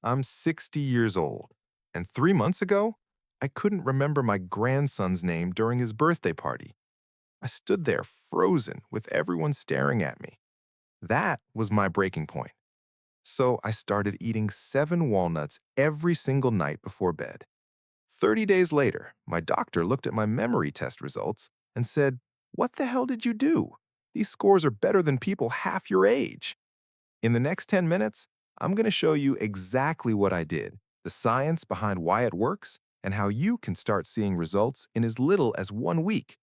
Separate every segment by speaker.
Speaker 1: I'm 60 years old, and 3 months ago, I couldn't remember my grandson's name during his birthday party. I stood there frozen with everyone staring at me. That was my breaking point. So I started eating 7 walnuts every single night before bed. 30 days later, my doctor looked at my memory test results and said, "What the hell did you do? These scores are better than people half your age." In the next 10 minutes, I'm going to show you exactly what I did, the science behind why it works, and how you can start seeing results in as little as 1 week.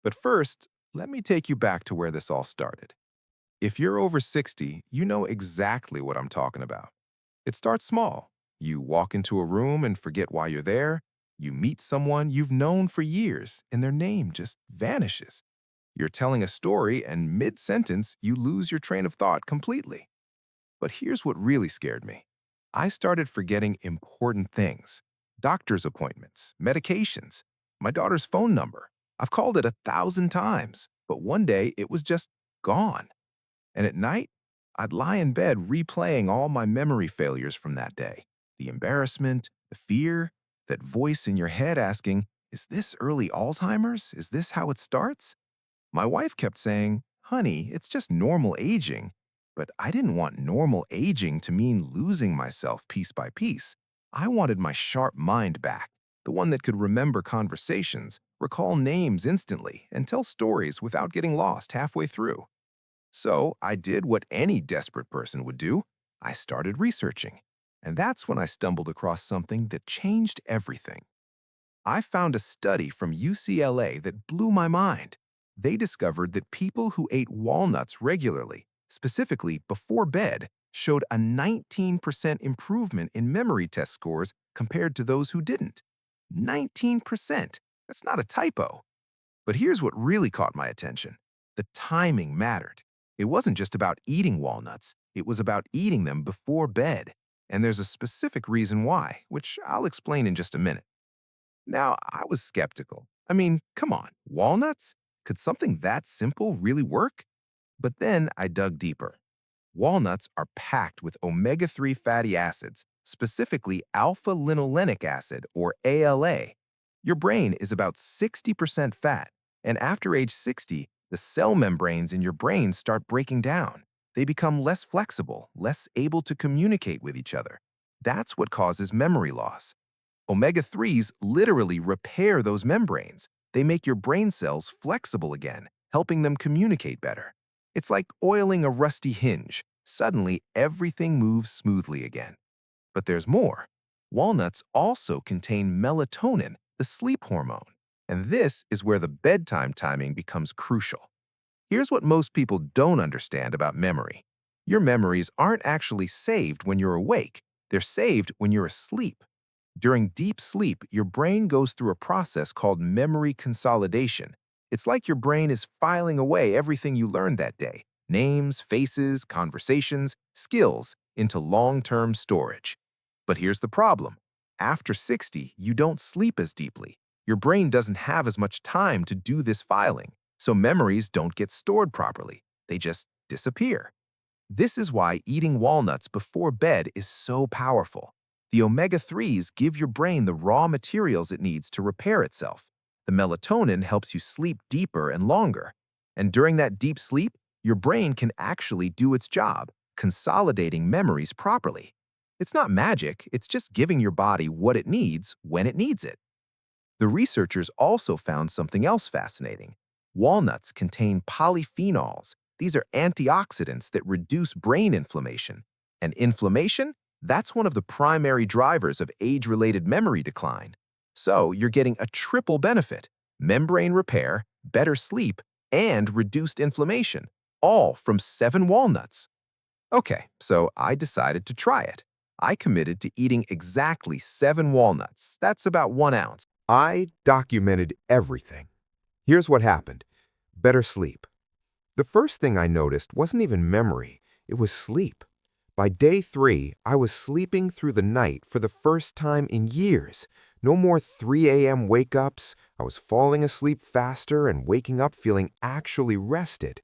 Speaker 1: But first, let me take you back to where this all started. If you're over 60, you know exactly what I'm talking about. It starts small. You walk into a room and forget why you're there. You meet someone you've known for years, and their name just vanishes. You're telling a story, and mid-sentence, you lose your train of thought completely. But here's what really scared me. I started forgetting important things. Doctor's appointments, medications, my daughter's phone number. I've called it 1,000 times, but one day it was just gone. And at night, I'd lie in bed replaying all my memory failures from that day. The embarrassment, the fear, that voice in your head asking, "Is this early Alzheimer's? Is this how it starts?" My wife kept saying, "Honey, it's just normal aging." But I didn't want normal aging to mean losing myself piece by piece. I wanted my sharp mind back, the one that could remember conversations, recall names instantly, and tell stories without getting lost halfway through. So I did what any desperate person would do. I started researching. And that's when I stumbled across something that changed everything. I found a study from UCLA that blew my mind. They discovered that people who ate walnuts regularly, specifically before bed, showed a 19% improvement in memory test scores compared to those who didn't. 19%. That's not a typo. But here's what really caught my attention. The timing mattered. It wasn't just about eating walnuts, it was about eating them before bed. And there's a specific reason why, which I'll explain in just a minute. Now, I was skeptical. I mean, come on, walnuts? Could something that simple really work? But then I dug deeper. Walnuts are packed with omega-3 fatty acids, specifically alpha-linolenic acid, or ALA. Your brain is about 60% fat, and after age 60, the cell membranes in your brain start breaking down. They become less flexible, less able to communicate with each other. That's what causes memory loss. Omega-3s literally repair those membranes. They make your brain cells flexible again, helping them communicate better. It's like oiling a rusty hinge. Suddenly, everything moves smoothly again. But there's more. Walnuts also contain melatonin, the sleep hormone. And this is where the bedtime timing becomes crucial. Here's what most people don't understand about memory. Your memories aren't actually saved when you're awake. They're saved when you're asleep. During deep sleep, your brain goes through a process called memory consolidation. It's like your brain is filing away everything you learned that day, names, faces, conversations, skills, into long-term storage. But here's the problem. After 60, you don't sleep as deeply. Your brain doesn't have as much time to do this filing, so memories don't get stored properly. They just disappear. This is why eating walnuts before bed is so powerful. The omega-3s give your brain the raw materials it needs to repair itself. The melatonin helps you sleep deeper and longer. And during that deep sleep, your brain can actually do its job, consolidating memories properly. It's not magic, it's just giving your body what it needs when it needs it. The researchers also found something else fascinating. Walnuts contain polyphenols. These are antioxidants that reduce brain inflammation. And inflammation? That's one of the primary drivers of age-related memory decline. So you're getting a triple benefit: membrane repair, better sleep, and reduced inflammation, all from 7 walnuts. Okay, so I decided to try it. I committed to eating exactly 7 walnuts. That's about 1 ounce. I documented everything. Here's what happened. Better sleep. The first thing I noticed wasn't even memory, it was sleep. By day 3, I was sleeping through the night for the first time in years. No more 3 a.m. wake-ups. I was falling asleep faster and waking up feeling actually rested.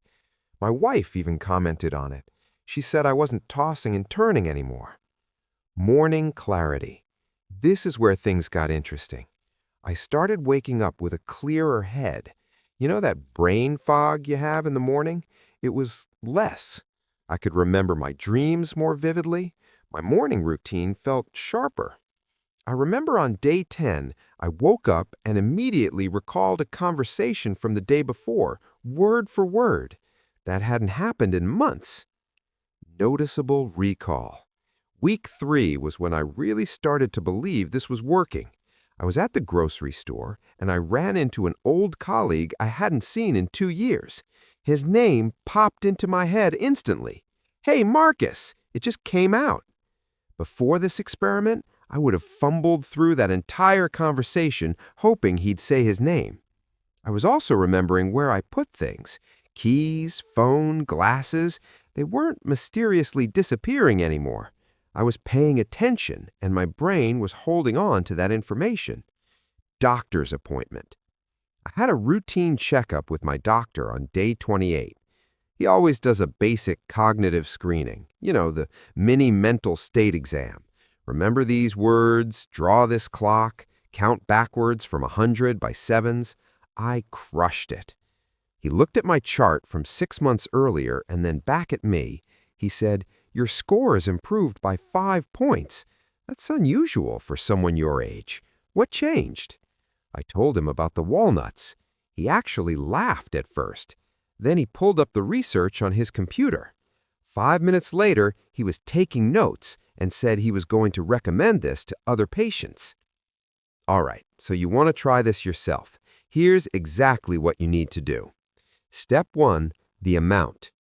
Speaker 1: My wife even commented on it. She said I wasn't tossing and turning anymore.
Speaker 2: Morning clarity. This is where things got interesting. I started waking up with a clearer head. You know that brain fog you have in the morning? It was less. I could remember my dreams more vividly. My morning routine felt sharper. I remember on day 10, I woke up and immediately recalled a conversation from the day before, word for word. That hadn't happened in months. Noticeable recall. Week 3 was when I really started to believe this was working. I was at the grocery store and I ran into an old colleague I hadn't seen in 2 years. His name popped into my head instantly. Hey, Marcus! It just came out. Before this experiment, I would have fumbled through that entire conversation hoping he'd say his name. I was also remembering where I put things. Keys, phone, glasses. They weren't mysteriously disappearing anymore. I was paying attention, and my brain was holding on to that information. Doctor's appointment. I had a routine checkup with my doctor on day 28. He always does a basic cognitive screening, the mini mental state exam. Remember these words, draw this clock, count backwards from 100 by sevens. I crushed it. He looked at my chart from 6 months earlier and then back at me. He said, "Your score has improved by 5 points. That's unusual for someone your age. What changed?" I told him about the walnuts. He actually laughed at first. Then he pulled up the research on his computer. 5 minutes later, he was taking notes and said he was going to recommend this to other patients. All right, so you want to try this yourself. Here's exactly what you need to do. Step 1, the amount.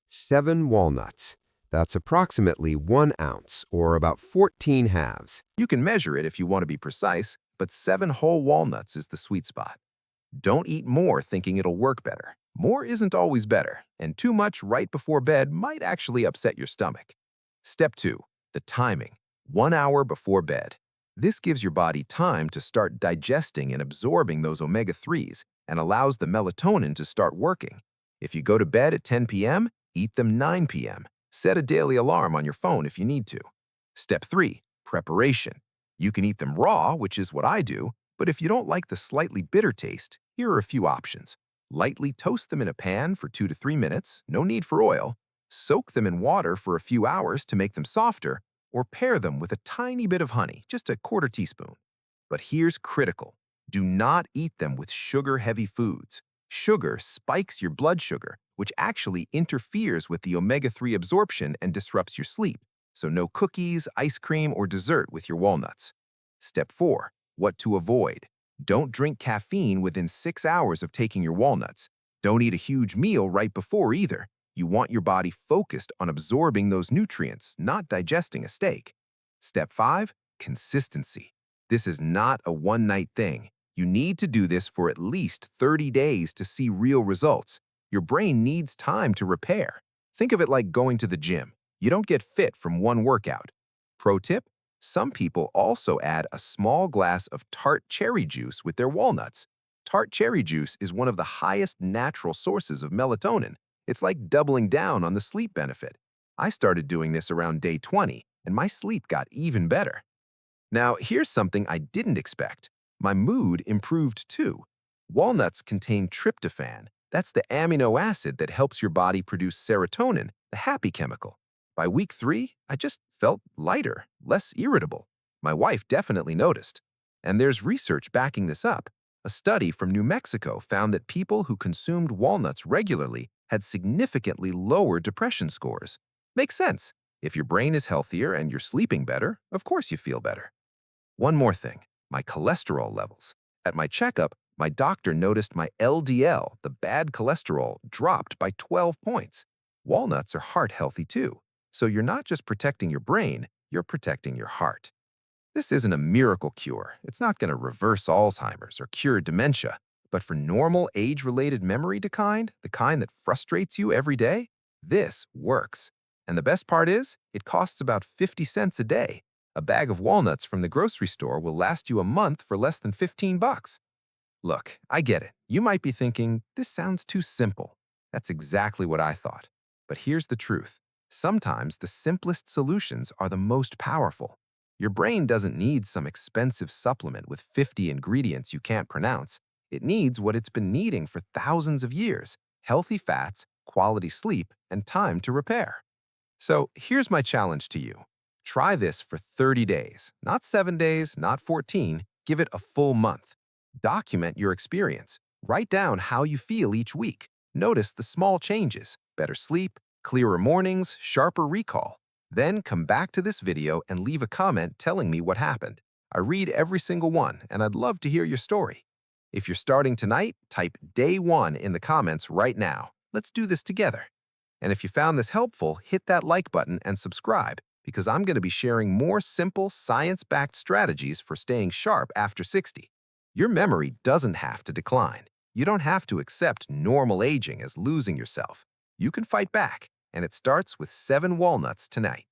Speaker 2: 7 walnuts. That's approximately 1 ounce, or about 14 halves.
Speaker 1: You can measure it if you want to be precise, but 7 whole walnuts is the sweet spot. Don't eat more thinking it'll work better. More isn't always better, and too much right before bed might actually upset your stomach. Step 2, the timing. 1 hour before bed. This gives your body time to start digesting and absorbing those omega-3s and allows the melatonin to start working. If you go to bed at 10 p.m., eat them 9 p.m. Set a daily alarm on your phone if you need to. Step 3, preparation. You can eat them raw, which is what I do, but if you don't like the slightly bitter taste, here are a few options. Lightly toast them in a pan for 2 to 3 minutes, no need for oil. Soak them in water for a few hours to make them softer, or pair them with a tiny bit of honey, just a quarter teaspoon. But here's critical. Do not eat them with sugar-heavy foods. Sugar spikes your blood sugar, which actually interferes with the omega-3 absorption and disrupts your sleep. So no cookies, ice cream, or dessert with your walnuts. Step 4, what to avoid. Don't drink caffeine within 6 hours of taking your walnuts. Don't eat a huge meal right before either. You want your body focused on absorbing those nutrients, not digesting a steak. Step 5, consistency. This is not a one-night thing. You need to do this for at least 30 days to see real results. Your brain needs time to repair. Think of it like going to the gym. You don't get fit from one workout. Pro tip, some people also add a small glass of tart cherry juice with their walnuts. Tart cherry juice is one of the highest natural sources of melatonin. It's like doubling down on the sleep benefit. I started doing this around day 20, and my sleep got even better. Now, here's something I didn't expect. My mood improved too. Walnuts contain tryptophan. That's the amino acid that helps your body produce serotonin, the happy chemical. By week 3, I just felt lighter, less irritable. My wife definitely noticed. And there's research backing this up. A study from New Mexico found that people who consumed walnuts regularly had significantly lower depression scores. Makes sense. If your brain is healthier and you're sleeping better, of course you feel better. One more thing, my cholesterol levels. At my checkup, my doctor noticed my LDL, the bad cholesterol, dropped by 12 points. Walnuts are heart healthy too, so you're not just protecting your brain, you're protecting your heart. This isn't a miracle cure. It's not going to reverse Alzheimer's or cure dementia. But for normal age-related memory decline, the kind that frustrates you every day, this works. And the best part is, it costs about 50 cents a day. A bag of walnuts from the grocery store will last you a month for less than 15 bucks. Look, I get it. You might be thinking, this sounds too simple. That's exactly what I thought. But here's the truth. Sometimes the simplest solutions are the most powerful. Your brain doesn't need some expensive supplement with 50 ingredients you can't pronounce. It needs what it's been needing for thousands of years: healthy fats, quality sleep, and time to repair. So here's my challenge to you. Try this for 30 days, not 7 days, not 14. Give it a full month. Document your experience. Write down how you feel each week. Notice the small changes: better sleep, clearer mornings, sharper recall. Then come back to this video and leave a comment telling me what happened. I read every single one, and I'd love to hear your story. If you're starting tonight, type day 1 in the comments right now. Let's do this together. And if you found this helpful, hit that like button and subscribe, because I'm going to be sharing more simple, science-backed strategies for staying sharp after 60. Your memory doesn't have to decline. You don't have to accept normal aging as losing yourself. You can fight back, and it starts with 7 walnuts tonight.